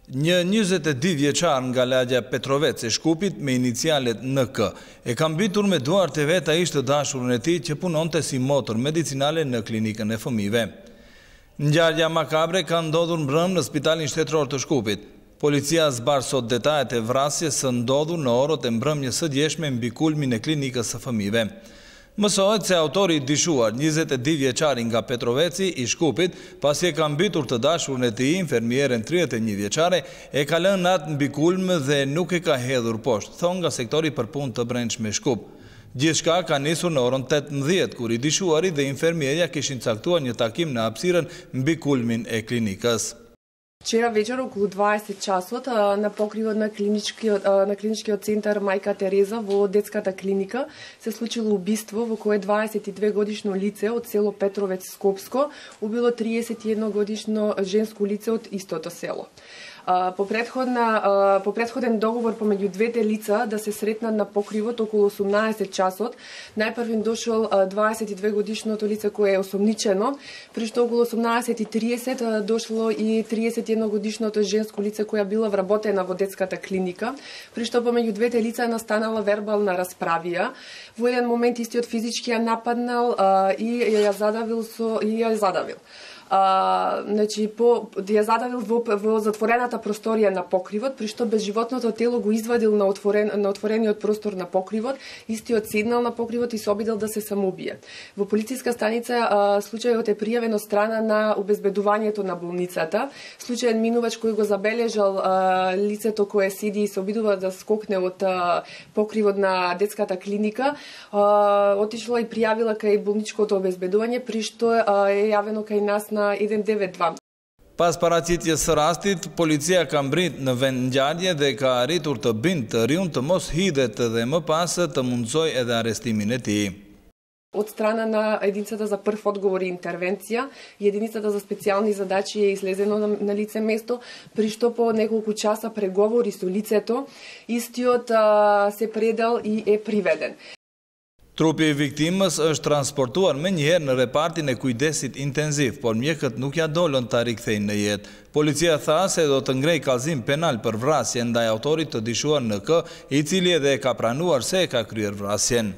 Një 22 vjeçar nga lagja Petrovec e Shkupit me inicialet NK e ka mbitur me duart e vet ai të dashurën e tij që punonte si motor medicinale në klinikën e fëmijëve. Ngjarja makabre ka ndodhur mbrëm në Spitalin Shtetëror të Shkupit. Policia zbar sot detajet e vrasjes së ndodhur në orët e mbrëmjes së djeshme mbi kulmin e klinikës së fëmijëve. Mësohet se autori i dishuar, 22 vjeçari nga Petroveci i Shkupit, pasi e ka mbitur të dashurën e tij, infermieren 31 vjeçare, e ka lënë atë mbi kulm dhe nuk e ka hedhur poshtë, thon nga sektori për punë të brendshme Shkup. Gjithçka ka nisur në orën 18 kur i dishuari dhe infermierja kishin caktuar një takim në hapësirën mbi kulmin e klinikës. Вчера вечер околу 20 часот на покривот на клиничкиот центар Мајка Тереза во детската клиника се случило убиство во кое 22 годишно лице од село Петровец Скопско убило 31 годишно женско лице од истото село. По претходен договор помеѓу двете лица да се сретнат на покривот околу 18 часот, најпрвен дошол 22 годишното лице кое е осомничено, при што околу 18:30 дошло и 31 годишното женско лице која била вработена во детската клиника, при што помеѓу двете лица настанала вербална расправија. Во еден момент истиот физички ја нападнал и ја задавил. Значи, ја задавил во затворената просторија на покривот, при што безживотното тело го извадил на отворениот простор на покривот, истиот седнал на покривот и се обидел да се самоубие. Во полициска станица случајот е пријавен од страна на обезбедувањето на болницата. Случаен минувач кој го забележал лицето кое седи и се обидува да скокне од покривот на детската клиника, отишла и пријавила кај болничкото обезбедување, при што е јавено кај нас на 192. Pas paraqitjes së rastit, policia ka mbrit në vend ngjarje dhe ka arritur të bindë të riun të mos hidhet dhe më pas të mundsoj edhe arestimin e tij. Од страна на единицата за прв одговор и интервенција и единицата за специјални задачи е излезено на лице место, при што по неколку часа преговори со лицето, истиот се предал и е приведен. Trupi i viktimës është transportuar menjëherë në repartin e kujdesit intenziv, por mjekët nuk ja dolën ta rikthejnë në jetë. Policia tha se do të ngrej kallëzim penal për vrasjen ndaj autorit të dishuar NK, i cili edhe e ka pranuar se e ka kryer vrasjen.